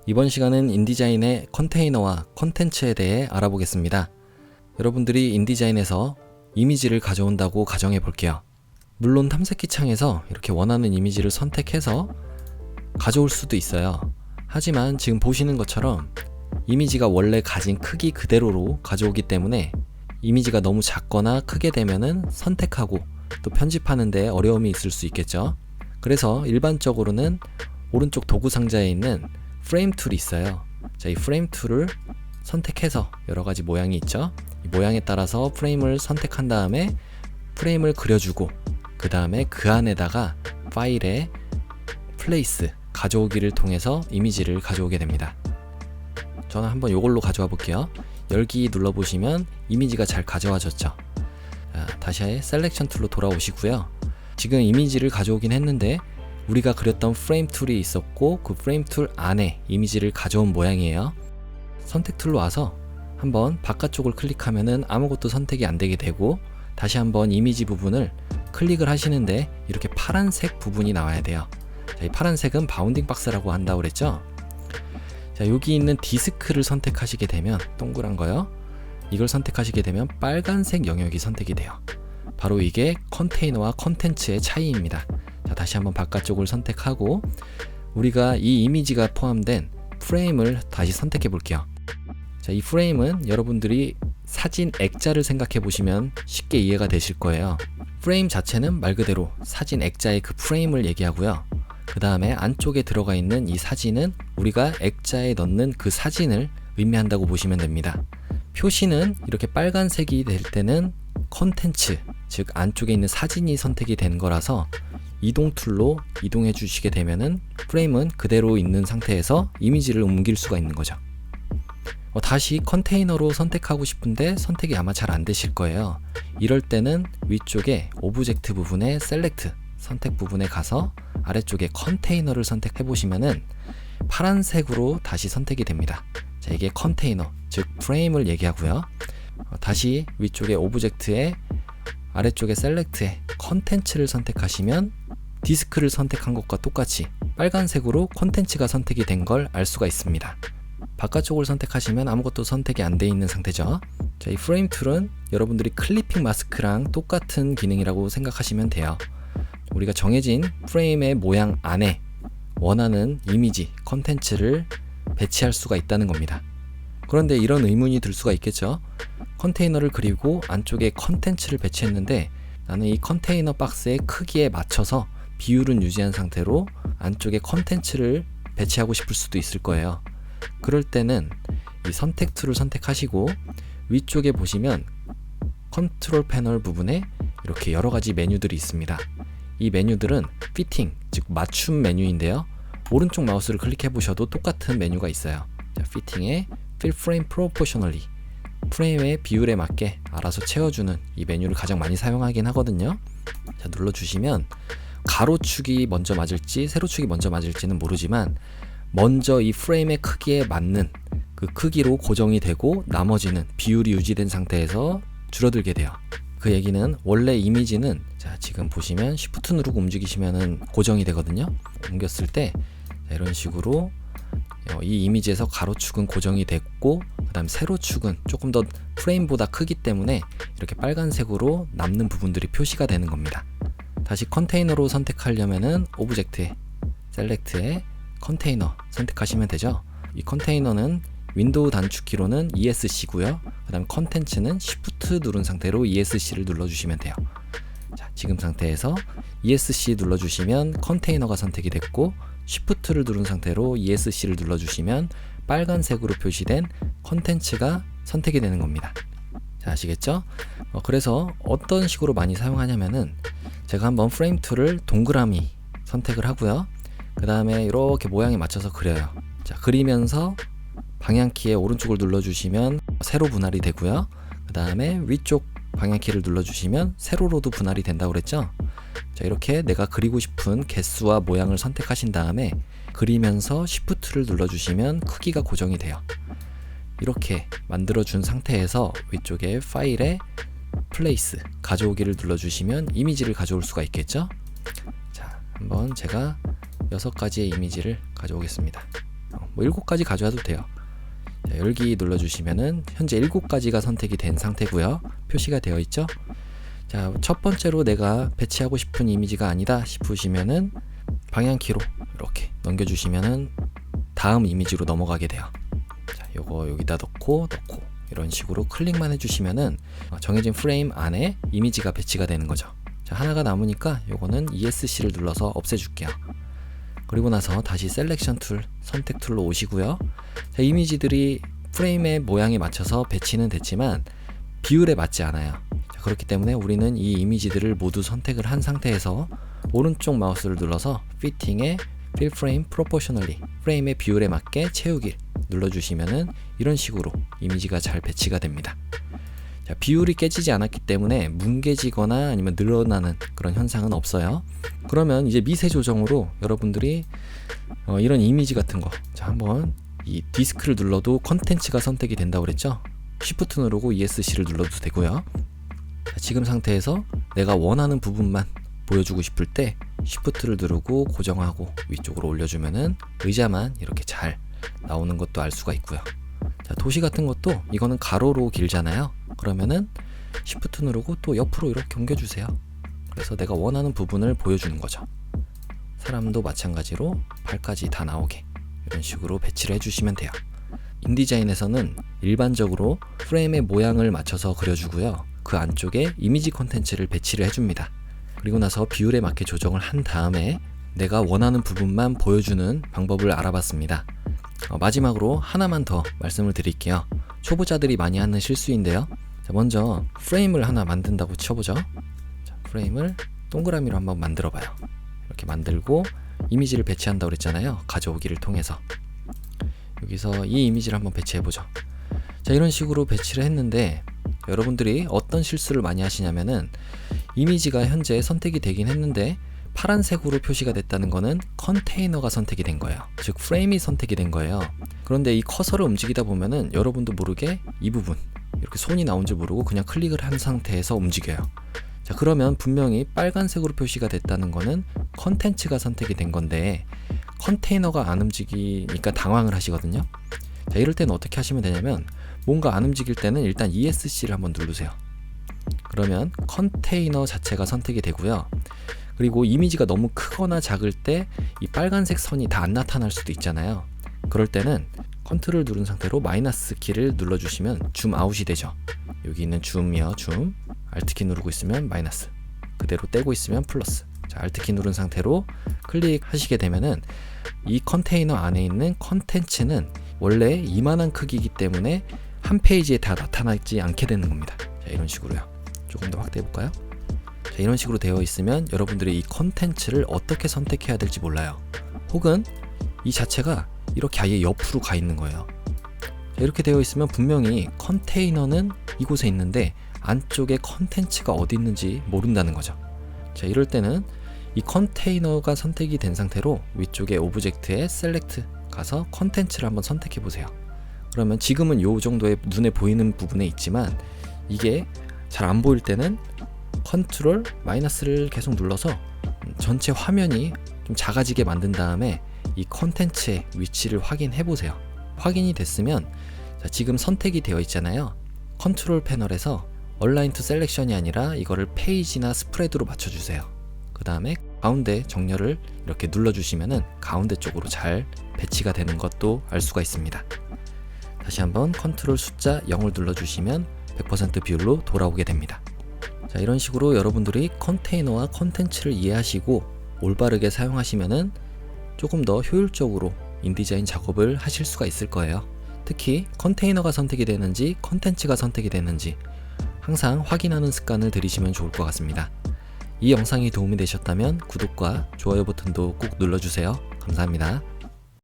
이번 시간은 인디자인의 컨테이너와 컨텐츠에 대해 알아보겠습니다. 여러분들이 인디자인에서 이미지를 가져온다고 가정해 볼게요. 물론 탐색기 창에서 이렇게 원하는 이미지를 선택해서 가져올 수도 있어요. 하지만 지금 보시는 것처럼 이미지가 원래 가진 크기 그대로로 가져오기 때문에 이미지가 너무 작거나 크게 되면은 선택하고 또 편집하는 데 어려움이 있을 수 있겠죠. 그래서 일반적으로는 오른쪽 도구 상자에 있는 프레임 툴이 있어요. 자, 이 프레임 툴을 선택해서 여러 가지 모양이 있죠. 이 모양에 따라서 프레임을 선택한 다음에 프레임을 그려주고 그 다음에 그 안에다가 파일에 플레이스, 가져오기를 통해서 이미지를 가져오게 됩니다. 저는 한번 이걸로 가져와 볼게요. 열기 눌러보시면 이미지가 잘 가져와졌죠. 자, 다시 셀렉션 툴로 돌아오시고요. 지금 이미지를 가져오긴 했는데 우리가 그렸던 프레임 툴이 있었고 그 프레임 툴 안에 이미지를 가져온 모양이에요. 선택 툴로 와서 한번 바깥쪽을 클릭하면은 아무것도 선택이 안 되게 되고 다시 한번 이미지 부분을 클릭을 하시는데 이렇게 파란색 부분이 나와야 돼요. 자, 이 파란색은 바운딩 박스라고 한다고 그랬죠. 자, 여기 있는 디스크를 선택하시게 되면 동그란 거요. 이걸 선택하시게 되면 빨간색 영역이 선택이 돼요. 바로 이게 컨테이너와 컨텐츠의 차이입니다. 자, 다시 한번 바깥쪽을 선택하고 우리가 이 이미지가 포함된 프레임을 다시 선택해 볼게요. 자, 이 프레임은 여러분들이 사진 액자를 생각해 보시면 쉽게 이해가 되실 거예요. 프레임 자체는 말 그대로 사진 액자의 그 프레임을 얘기하고요. 그 다음에 안쪽에 들어가 있는 이 사진은 우리가 액자에 넣는 그 사진을 의미한다고 보시면 됩니다. 표시는 이렇게 빨간색이 될 때는 컨텐츠, 즉 안쪽에 있는 사진이 선택이 된 거라서 이동 툴로 이동해 주시게 되면은 프레임은 그대로 있는 상태에서 이미지를 옮길 수가 있는 거죠. 다시 컨테이너로 선택하고 싶은데 선택이 아마 잘 안 되실 거예요. 이럴 때는 위쪽에 오브젝트 부분에 셀렉트, 선택 부분에 가서 아래쪽에 컨테이너를 선택해 보시면은 파란색으로 다시 선택이 됩니다. 자, 이게 컨테이너, 즉 프레임을 얘기하고요. 다시 위쪽에 오브젝트에 아래쪽에 셀렉트에 컨텐츠를 선택하시면 디스크를 선택한 것과 똑같이 빨간색으로 컨텐츠가 선택이 된 걸 알 수가 있습니다. 바깥쪽을 선택하시면 아무것도 선택이 안 돼 있는 상태죠. 자, 이 프레임 툴은 여러분들이 클리핑 마스크랑 똑같은 기능이라고 생각하시면 돼요. 우리가 정해진 프레임의 모양 안에 원하는 이미지, 컨텐츠를 배치할 수가 있다는 겁니다. 그런데 이런 의문이 들 수가 있겠죠. 컨테이너를 그리고 안쪽에 컨텐츠를 배치했는데 나는 이 컨테이너 박스의 크기에 맞춰서 비율은 유지한 상태로 안쪽에 컨텐츠를 배치하고 싶을 수도 있을 거예요. 그럴 때는 이 선택 툴을 선택하시고 위쪽에 보시면 컨트롤 패널 부분에 이렇게 여러 가지 메뉴들이 있습니다. 이 메뉴들은 피팅, 즉 맞춤 메뉴인데요. 오른쪽 마우스를 클릭해 보셔도 똑같은 메뉴가 있어요. 자, 피팅에 Fill Frame Proportionally, 프레임의 비율에 맞게 알아서 채워주는 이 메뉴를 가장 많이 사용하긴 하거든요. 자, 눌러주시면 가로축이 먼저 맞을지 세로축이 먼저 맞을지는 모르지만 먼저 이 프레임의 크기에 맞는 그 크기로 고정이 되고 나머지는 비율이 유지된 상태에서 줄어들게 돼요. 그 얘기는 원래 이미지는 자, 지금 보시면 Shift 누르고 움직이시면은 고정이 되거든요. 옮겼을 때 이런 식으로 이 이미지에서 가로축은 고정이 됐고 그 다음 세로축은 조금 더 프레임보다 크기 때문에 이렇게 빨간색으로 남는 부분들이 표시가 되는 겁니다. 다시 컨테이너로 선택하려면은 오브젝트에 셀렉트에 컨테이너 선택하시면 되죠. 이 컨테이너는 윈도우 단축키로는 ESC고요. 그 다음 컨텐츠는 Shift 누른 상태로 ESC를 눌러주시면 돼요. 자, 지금 상태에서 ESC 눌러주시면 컨테이너가 선택이 됐고 Shift를 누른 상태로 ESC를 눌러주시면 빨간색으로 표시된 컨텐츠가 선택이 되는 겁니다. 자, 아시겠죠? 그래서 어떤 식으로 많이 사용하냐면은 제가 한번 프레임 툴을 동그라미 선택을 하고요. 그 다음에 이렇게 모양에 맞춰서 그려요. 자, 그리면서 방향키의 오른쪽을 눌러주시면 세로 분할이 되고요. 그 다음에 위쪽 방향키를 눌러주시면 세로로도 분할이 된다고 그랬죠. 자, 이렇게 내가 그리고 싶은 개수와 모양을 선택하신 다음에 그리면서 Shift를 눌러주시면 크기가 고정이 돼요. 이렇게 만들어준 상태에서 위쪽에 파일에 플레이스, 가져오기를 눌러주시면 이미지를 가져올 수가 있겠죠. 자, 한번 제가 6가지의 이미지를 가져오겠습니다. 뭐 7가지 가져와도 돼요. 자, 열기 눌러주시면은 현재 7가지가 선택이 된 상태고요. 표시가 되어 있죠. 자, 첫 번째로 내가 배치하고 싶은 이미지가 아니다 싶으시면은 방향키로 이렇게 넘겨주시면은 다음 이미지로 넘어가게 돼요. 자, 요거 여기다 넣고 이런 식으로 클릭만 해주시면은 정해진 프레임 안에 이미지가 배치가 되는 거죠. 자, 하나가 남으니까 요거는 ESC를 눌러서 없애줄게요. 그리고 나서 다시 셀렉션 툴, 선택 툴로 오시고요. 자, 이미지들이 프레임의 모양에 맞춰서 배치는 됐지만 비율에 맞지 않아요. 자, 그렇기 때문에 우리는 이 이미지들을 모두 선택을 한 상태에서 오른쪽 마우스를 눌러서 Fitting에 Fill Frame Proportionally, 프레임의 비율에 맞게 채우기 눌러주시면은 이런 식으로 이미지가 잘 배치가 됩니다. 자, 비율이 깨지지 않았기 때문에 뭉개지거나 아니면 늘어나는 그런 현상은 없어요. 그러면 이제 미세 조정으로 여러분들이 이런 이미지 같은 거, 자, 한번 이 디스크를 눌러도 컨텐츠가 선택이 된다고 그랬죠. Shift 누르고 ESC를 눌러도 되고요. 자, 지금 상태에서 내가 원하는 부분만 보여주고 싶을 때 Shift를 누르고 고정하고 위쪽으로 올려주면은 의자만 이렇게 잘 나오는 것도 알 수가 있고요. 자, 도시 같은 것도 이거는 가로로 길잖아요. 그러면은 Shift 누르고 또 옆으로 이렇게 옮겨주세요. 그래서 내가 원하는 부분을 보여주는 거죠. 사람도 마찬가지로 발까지 다 나오게 이런 식으로 배치를 해주시면 돼요. 인디자인에서는 일반적으로 프레임의 모양을 맞춰서 그려주고요. 그 안쪽에 이미지 콘텐츠를 배치를 해줍니다. 그리고 나서 비율에 맞게 조정을 한 다음에 내가 원하는 부분만 보여주는 방법을 알아봤습니다. 마지막으로 하나만 더 말씀을 드릴게요. 초보자들이 많이 하는 실수인데요. 자, 먼저 프레임을 하나 만든다고 쳐보죠. 자, 프레임을 동그라미로 한번 만들어 봐요. 이렇게 만들고 이미지를 배치한다고 그랬잖아요. 가져오기를 통해서 여기서 이 이미지를 한번 배치해 보죠. 자, 이런 식으로 배치를 했는데 여러분들이 어떤 실수를 많이 하시냐면은 이미지가 현재 선택이 되긴 했는데 파란색으로 표시가 됐다는 거는 컨테이너가 선택이 된 거예요. 즉 프레임이 선택이 된 거예요. 그런데 이 커서를 움직이다 보면은 여러분도 모르게 이 부분 이렇게 손이 나온 줄 모르고 그냥 클릭을 한 상태에서 움직여요. 자, 그러면 분명히 빨간색으로 표시가 됐다는 거는 컨텐츠가 선택이 된 건데 컨테이너가 안 움직이니까 당황을 하시거든요. 자, 이럴 때는 어떻게 하시면 되냐면 뭔가 안 움직일 때는 일단 ESC를 한번 누르세요. 그러면 컨테이너 자체가 선택이 되고요. 그리고 이미지가 너무 크거나 작을 때 이 빨간색 선이 다 안 나타날 수도 있잖아요. 그럴 때는 컨트롤 누른 상태로 마이너스 키를 눌러주시면 줌 아웃이 되죠. 여기 있는 줌이요, 줌. 알트 키 누르고 있으면 마이너스, 그대로 떼고 있으면 플러스. 자, 알트 키 누른 상태로 클릭하시게 되면은 이 컨테이너 안에 있는 컨텐츠는 원래 이만한 크기이기 때문에 한 페이지에 다 나타나지 않게 되는 겁니다. 자, 이런 식으로요. 조금 더 확대해 볼까요? 자, 이런 식으로 되어 있으면 여러분들이 이 컨텐츠를 어떻게 선택해야 될지 몰라요. 혹은 이 자체가 이렇게 아예 옆으로 가 있는 거예요. 자, 이렇게 되어 있으면 분명히 컨테이너는 이곳에 있는데 안쪽에 컨텐츠가 어디 있는지 모른다는 거죠. 자, 이럴 때는 이 컨테이너가 선택이 된 상태로 위쪽에 오브젝트에 셀렉트 가서 컨텐츠를 한번 선택해 보세요. 그러면 지금은 이 정도의 눈에 보이는 부분에 있지만 이게 잘 안 보일 때는 컨트롤 마이너스를 계속 눌러서 전체 화면이 좀 작아지게 만든 다음에 이 컨텐츠의 위치를 확인해 보세요. 확인이 됐으면 자, 지금 선택이 되어 있잖아요. 컨트롤 패널에서 얼라인 투 셀렉션이 아니라 이거를 페이지나 스프레드로 맞춰주세요. 그 다음에 가운데 정렬을 이렇게 눌러주시면은 가운데 쪽으로 잘 배치가 되는 것도 알 수가 있습니다. 다시 한번 컨트롤 숫자 0을 눌러주시면 100% 비율로 돌아오게 됩니다. 자, 이런 식으로 여러분들이 컨테이너와 컨텐츠를 이해하시고 올바르게 사용하시면은 조금 더 효율적으로 인디자인 작업을 하실 수가 있을 거예요. 특히 컨테이너가 선택이 되는지 컨텐츠가 선택이 되는지 항상 확인하는 습관을 들이시면 좋을 것 같습니다. 이 영상이 도움이 되셨다면 구독과 좋아요 버튼도 꼭 눌러주세요. 감사합니다.